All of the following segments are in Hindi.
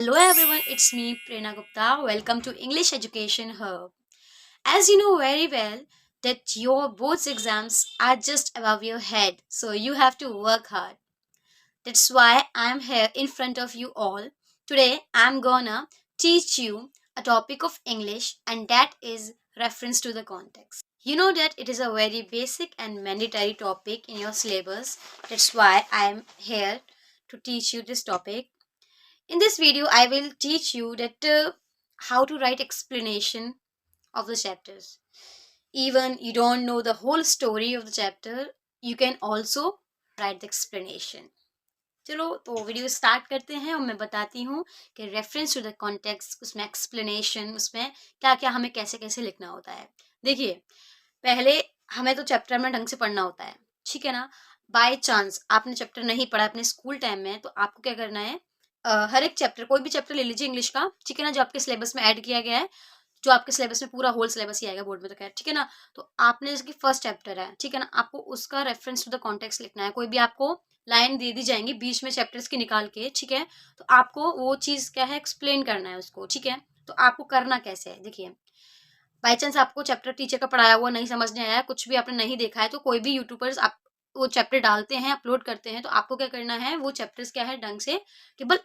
Hello everyone, it's me Prerna Gupta. Welcome to English Education Hub. As you know very well that your boards exams are just above your head, so you have to work hard. That's why I'm here in front of you all. Today I'm gonna teach you a topic of English and that is reference to the context. You know that it is a very basic and mandatory topic in your syllabus. That's why I'm here to teach you this topic. In this video, I will teach you that how to write explanation of the chapters. Even you don't know the whole story of the chapter, you can also write the explanation. चलो तो वीडियो स्टार्ट करते हैं और मैं बताती हूँ कि रेफरेंस टू द कॉन्टेक्स्ट, उसमें एक्सप्लेनेशन, उसमें क्या क्या हमें कैसे कैसे लिखना होता है। देखिए, पहले हमें तो चैप्टर में ढंग से पढ़ना होता है, ठीक है ना। बाय चांस आपने चैप्टर नहीं पढ़ा अपने स्कूल टाइम में, तो आपको क्या करना है, हर एक चैप्टर, कोई भी चैप्टर ले लीजिए इंग्लिश का, ठीक है ना, जो आपके सिलेबस में ऐड किया गया है, जो आपके सिलेबस में पूरा होल सिलेबस ही आएगा बोर्ड में तो खैर, ठीक है ना। तो आपने जैसे कि फर्स्ट चैप्टर है, ठीक है ना, आपको उसका रेफरेंस टू द कॉन्टेक्स्ट लिखना है। कोई भी आपको लाइन दे दी जाएंगी बीच में चैप्टर्स की निकाल के, ठीक है, तो आपको वो चीज़ क्या है, एक्सप्लेन करना है उसको, ठीक है। तो आपको करना कैसे है, देखिए, बाई चांस आपको चैप्टर टीचर का पढ़ाया हुआ नहीं समझने आया, कुछ भी आपने नहीं देखा है, तो कोई भी यूट्यूबर्स आप वो चैप्टर डालते हैं, अपलोड करते हैं, तो आपको क्या करना है, वो चैप्टर्स क्या है ढंग से केवल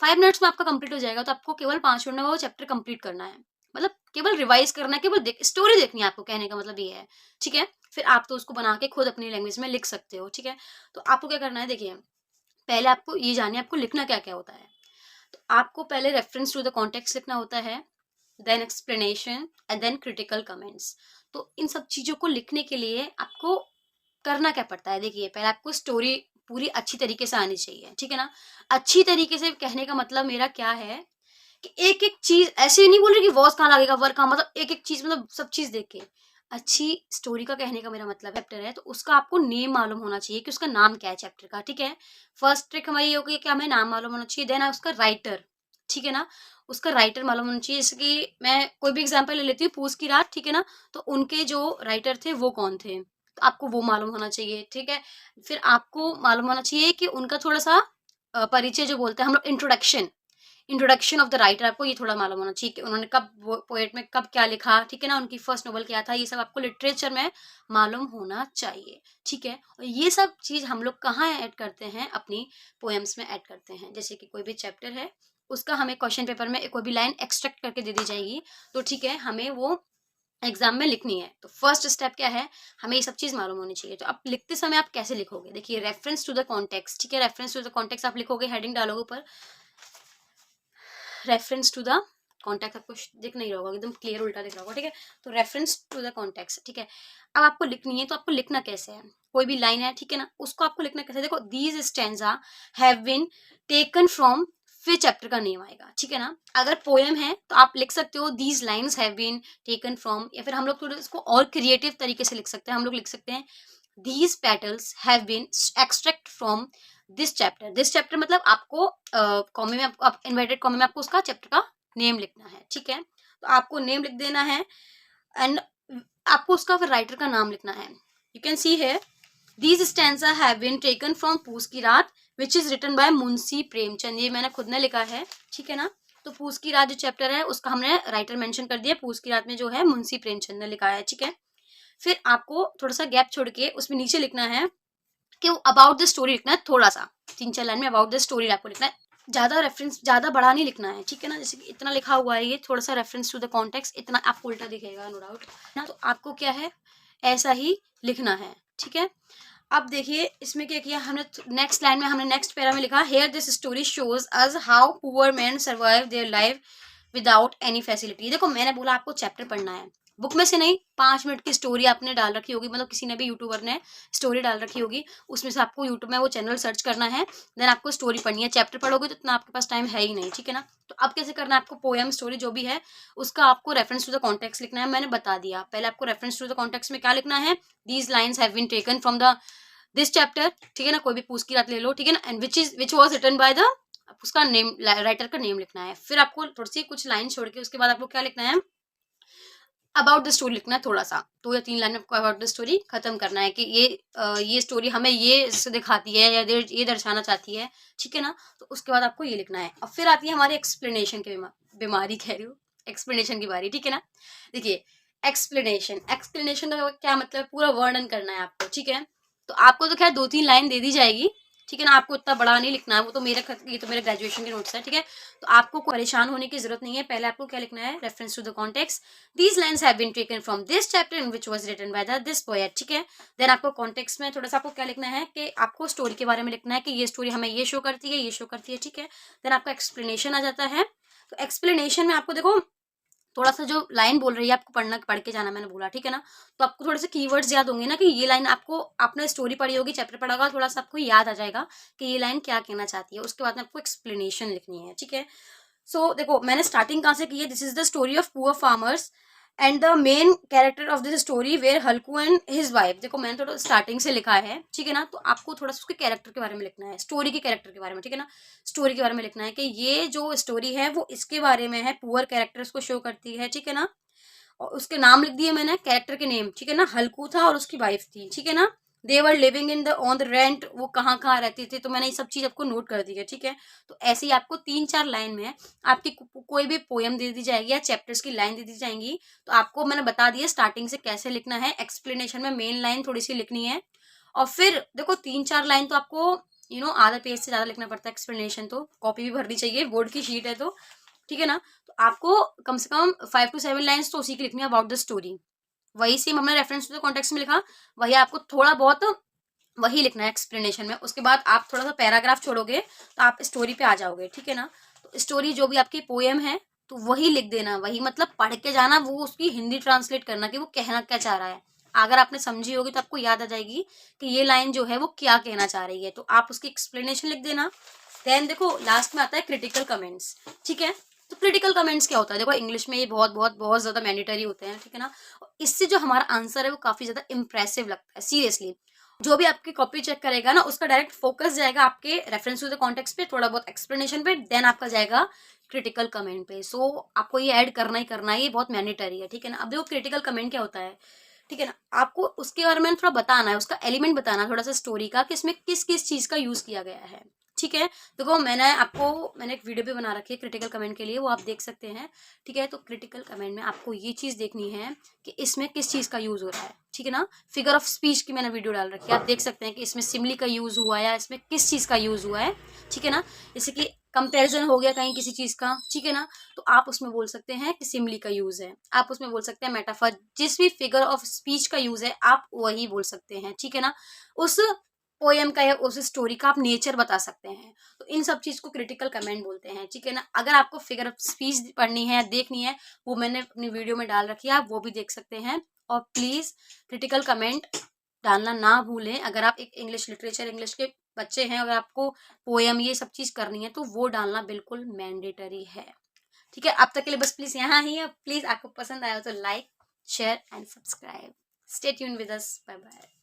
5 मिनट्स में आपका कंप्लीट हो जाएगा। तो आपको केवल 5 मिनट में वो चैप्टर कंप्लीट करना है, मतलब केवल रिवाइज करना है, केवल स्टोरी देखनी है आपको, कहने का मतलब ये है, ठीक है। फिर आप तो उसको बना के खुद अपनी लैंग्वेज में लिख सकते हो, ठीक है। तो आपको क्या करना है, देखिए, पहले आपको ये जानिए आपको लिखना क्या क्या होता है। तो आपको पहले रेफरेंस टू द कॉन्टेक्स्ट लिखना होता है, then explanation and then critical comments. तो इन सब चीज़ों को लिखने के लिए आपको करना क्या पड़ता है, देखिए, पहले आपको स्टोरी पूरी अच्छी तरीके से आनी चाहिए, ठीक है ना। अच्छी तरीके से कहने का मतलब मेरा क्या है कि एक एक चीज ऐसे नहीं बोल रही कि वॉज कहाँ लगेगा, वर्क कहाँ, मतलब एक एक चीज, मतलब सब चीज देख के अच्छी स्टोरी का कहने का मेरा मतलब चैप्टर है तो उसका आपको नेम मालूम होना चाहिए कि उसका नाम क्या है चैप्टर का, ठीक है। फर्स्ट ट्रिक हमारी ये होगी कि हमें नाम मालूम होना चाहिए, देन उसका राइटर, ठीक है ना, उसका राइटर मालूम होना चाहिए। जैसे कि मैं कोई भी एग्जांपल ले लेती हूँ, पूस की रात, ठीक है ना, तो उनके जो राइटर थे वो कौन थे, तो आपको वो मालूम होना चाहिए, ठीक है। फिर आपको मालूम होना चाहिए कि उनका थोड़ा सा परिचय जो बोलते हैं हम लोग, introduction, introduction of the writer, आपको ये थोड़ा मालूम होना चाहिए कि उन्होंने कब पोएट में कब क्या लिखा, ठीक है ना, उनकी फर्स्ट नोवेल क्या था, ये सब आपको लिटरेचर में मालूम होना चाहिए, ठीक है। और ये सब चीज़ हम लोग कहाँ ऐड करते हैं, अपनी पोएम्स में ऐड करते हैं। जैसे कि कोई भी चैप्टर है, उसका हमें क्वेश्चन पेपर में कोई भी लाइन एक्सट्रैक्ट करके दे दी जाएगी, तो ठीक है, हमें वो एग्जाम में लिखनी है। तो फर्स्ट स्टेप क्या है, हमें ये सब चीज़ मालूम होनी चाहिए। तो अब लिखते समय आप कैसे लिखोगे, देखिए, रेफरेंस टू द कॉन्टेक्स्ट, ठीक है, रेफरेंस टू द कॉन्टेक्स्ट आप लिखोगे, हेडिंग डालोगे ऊपर, रेफरेंस टू द कॉन्टेक्ट, आपको दिख नहीं रहा होगा, एकदम क्लियर उल्टा दिख रहा होगा, ठीक है। तो रेफरेंस टू द कॉन्टेक्स्ट, ठीक है। अब आपको लिखनी है, तो आपको लिखना कैसे है, कोई भी लाइन है, ठीक है ना, उसको आपको लिखना कैसे है, देखो, these stanza have been taken from, फिर चैप्टर का नेम आएगा, ठीक है ना। अगर पोएम है तो आप लिख सकते हो these lines have been taken from, या फिर हम लोग थोड़ा इसको और क्रिएटिव तरीके से लिख सकते हैं, हम लोग लिख सकते हैं these petals have been extract from this chapter. This chapter मतलब आपको कॉमे में, आप इन्वर्टेड कॉमे में आपको उसका चैप्टर का नेम लिखना है, ठीक है। तो आपको नेम लिख देना है एंड आपको उसका फिर राइटर का नाम लिखना है। यू कैन सी है, these stanza have been taken from Poos ki Raat which is written by Munshi Premchand, ये मैंने खुद ने लिखा है, ठीक है ना। तो पूस की रात जो चैप्टर है उसका हमने राइटर मेंशन कर दिया, पूस की रात में जो है मुंशी प्रेमचंद ने लिखा है, ठीक है। फिर आपको थोड़ा सा गैप छोड़ के उसमें नीचे लिखना है कि अबाउट द स्टोरी लिखना है, थोड़ा सा 3-4 लाइन में अबाउट द स्टोरी आपको लिखना है। ज़्यादा रेफरेंस, ज़्यादा बड़ा नहीं लिखना है, ठीक है ना। जैसे कि इतना लिखा हुआ है, ये थोड़ा सा रेफरेंस टू द कॉन्टेक्स्ट, इतना आपको उल्टा दिखेगा नो डाउट ना, तो आपको क्या है, ऐसा ही लिखना है, ठीक है। अब देखिए इसमें क्या किया हमने, नेक्स्ट लाइन में हमने नेक्स्ट पैरा में लिखा, here this story shows us how poor man survive their life without any facility. देखो, मैंने बोला आपको चैप्टर पढ़ना है, बुक में से नहीं, 5 मिनट की स्टोरी आपने डाल रखी होगी, मतलब किसी ने भी यूट्यूबर ने स्टोरी डाल रखी होगी, उसमें से आपको यूट्यूब में वो चैनल सर्च करना है, देन आपको स्टोरी पढ़नी है। चैप्टर पढ़ोगे तो इतना आपके पास टाइम है ही नहीं, ठीक है ना। तो अब कैसे करना है, आपको पोएम स्टोरी जो भी है उसका आपको रेफरेंस टू द कॉन्टेक्स्ट लिखना है, मैंने बता दिया। पहले आपको रेफरेंस टू द कॉन्टेक्स्ट में क्या लिखना है, these lines have been taken from the this chapter, ठीक है ना, कोई भी पूछ की रात ले लो, ठीक है ना, and which was written by the, उसका नेम, राइटर का नेम लिखना है। फिर आपको थोड़ी सी कुछ लाइन छोड़ के उसके बाद आपको क्या लिखना है, अबाउट द स्टोरी लिखना है थोड़ा सा, 2 या 3 लाइन में आपको अबाउट द स्टोरी खत्म करना है कि ये स्टोरी हमें ये इससे दिखाती है या ये दर्शाना चाहती है, ठीक है ना? तो उसके बाद आपको ये लिखना है। और फिर आती है हमारी एक्सप्लेनेशन की बीमारी कह रही हूँ, एक्सप्लेनेशन की बारी, ठीक है ना? देखिए, एक्सप्लेनेशन का क्या मतलब है, पूरा वर्णन करना है आपको, ठीक है? तो आपको तो खैर 2-3 लाइन दे दी जाएगी, ठीक है ना? आपको इतना बड़ा नहीं लिखना है, वो तो ये तो मेरे ग्रेजुएशन के नोट्स हैं, ठीक है? तो आपको परेशान होने की ज़रूरत नहीं है। पहले आपको क्या लिखना है, reference to the context, these lines have been taken from this chapter in which was written by the this poet, ठीक है? देन आपको कॉन्टेक्स्ट में थोड़ा सा आपको क्या लिखना है कि आपको स्टोरी के बारे में लिखना है कि ये स्टोरी हमें ये शो करती है, ये शो करती है, ठीक है? देन आपका एक्सप्लेनेशन आ जाता है। तो एक्सप्लेनेशन में आपको देखो थोड़ा-सा जो लाइन बोल रही है आपको पढ़ के जाना मैंने बोला, ठीक है ना? तो आपको थोड़े से कीवर्ड्स याद होंगे ना कि ये लाइन आपको आपने स्टोरी पढ़ी होगी, चैप्टर पढ़ा होगा, थोड़ा-सा आपको याद आ जाएगा कि ये लाइन क्या कहना चाहती है। उसके बाद में आपको एक्सप्लेनेशन लिखनी है, ठीक है? सो देखो मैंने स्टार्टिंग कहाँ से की है, this is the story of poor farmers and the main character of this story were Halku and his wife. देखो मैंने थोड़ा स्टार्टिंग से लिखा है, ठीक है ना? तो आपको थोड़ा सा उसके कैरेक्टर के बारे में लिखना है, स्टोरी के कैरेक्टर के बारे में, ठीक है ना? स्टोरी के बारे में लिखना है कि ये जो स्टोरी है वो इसके बारे में है, पुअर कैरेक्टर्स को शो करती है, ठीक है ना? और उसके नाम लिख दिए मैंने, कैरेक्टर के नेम, ठीक है ना? हल्कू था और उसकी वाइफ थी, ठीक है ना? They were living in the on the rent, वो कहाँ कहाँ रहते थे, तो मैंने ये सब चीज़ आपको नोट कर दी है, ठीक है? तो ऐसे ही आपको 3-4 लाइन में आपकी कोई भी पोयम दे दी जाएगी या चैप्टर्स की लाइन दे दी जाएंगी, तो आपको मैंने बता दिया स्टार्टिंग से कैसे लिखना है। एक्सप्लेनेशन में मेन लाइन थोड़ी सी लिखनी है और फिर देखो 3-4 लाइन तो आपको आधा पेज से ज़्यादा लिखना पड़ता है। एक्सप्लेनेशन तो कॉपी भी भरनी चाहिए, बोर्ड की शीट है तो, ठीक है ना? तो आपको कम से कम 5 to 7 लाइन्स तो उसी की लिखनी है अबाउट द स्टोरी। वही सेम हमने रेफरेंस टू द कॉन्टेक्स्ट में लिखा, वही आपको थोड़ा बहुत वही लिखना है एक्सप्लेनेशन में। उसके बाद आप थोड़ा सा पैराग्राफ छोड़ोगे तो आप स्टोरी पे आ जाओगे, ठीक है ना? तो स्टोरी जो भी आपकी पोएम है तो वही लिख देना, वही मतलब पढ़ के जाना, वो उसकी हिंदी ट्रांसलेट करना कि वो कहना क्या चाह रहा है। अगर आपने समझी होगी तो आपको याद आ जाएगी कि ये लाइन जो है वो क्या कहना चाह रही है, तो आप उसकी एक्सप्लेनेशन लिख देना। देन देखो लास्ट में आता है क्रिटिकल कमेंट्स, ठीक है? तो क्रिटिकल कमेंट्स क्या होता है, देखो इंग्लिश में ये बहुत बहुत बहुत ज्यादा मैंडेटरी होते हैं, ठीक है ना? इससे जो हमारा आंसर है वो काफी ज्यादा इंप्रेसिव लगता है, सीरियसली। जो भी आपकी कॉपी चेक करेगा ना उसका डायरेक्ट फोकस जाएगा आपके रेफरेंस टू द कॉन्टेक्स्ट पे, थोड़ा बहुत एक्सप्लेनेशन पे, देन आपका जाएगा क्रिटिकल कमेंट पे। सो आपको ये ऐड करना ही करना है, ये बहुत मैंडेटरी है, ठीक है ना? अब देखो क्रिटिकल कमेंट क्या होता है, ठीक है ना? आपको उसके बारे में थोड़ा बताना है, उसका एलिमेंट बताना थोड़ा सा स्टोरी का कि इसमें किस किस चीज का यूज किया गया है, ठीक है? देखो मैंने एक वीडियो भी बना रखी है क्रिटिकल कमेंट के लिए, वो आप देख सकते हैं, ठीक है? तो क्रिटिकल कमेंट में आपको ये चीज देखनी है कि इसमें किस चीज का यूज हो रहा है, ठीक है ना? फिगर ऑफ स्पीच की मैंने वीडियो डाल रखी है, आप देख सकते हैं कि इसमें सिमली का यूज हुआ है या इसमें किस चीज का यूज हुआ है, ठीक है ना? जैसे कि कंपैरिजन हो गया कहीं किसी चीज का, ठीक है ना? तो आप उसमें बोल सकते हैं कि सिमली का यूज है, आप उसमें बोल सकते हैं मेटाफर, जिस भी फिगर ऑफ स्पीच का यूज है आप वही बोल सकते हैं, ठीक है ना? उस पोयम का या उस स्टोरी का आप नेचर बता सकते हैं। तो इन सब चीज को क्रिटिकल कमेंट बोलते हैं, ठीक है ना? अगर आपको फिगर ऑफ स्पीच पढ़नी है, देखनी है, वो मैंने अपनी वीडियो में डाल रखी है, आप वो भी देख सकते हैं। और प्लीज क्रिटिकल कमेंट डालना ना भूलें। अगर आप एक इंग्लिश लिटरेचर, इंग्लिश के बच्चे हैं, अगर आपको पोयम ये सब चीज करनी है तो वो डालना बिल्कुल मैंडेटरी है, ठीक है? अब तक के लिए बस प्लीज यहाँ ही है। प्लीज आपको पसंद आया तो like, share and subscribe. Stay tune with us, bye bye.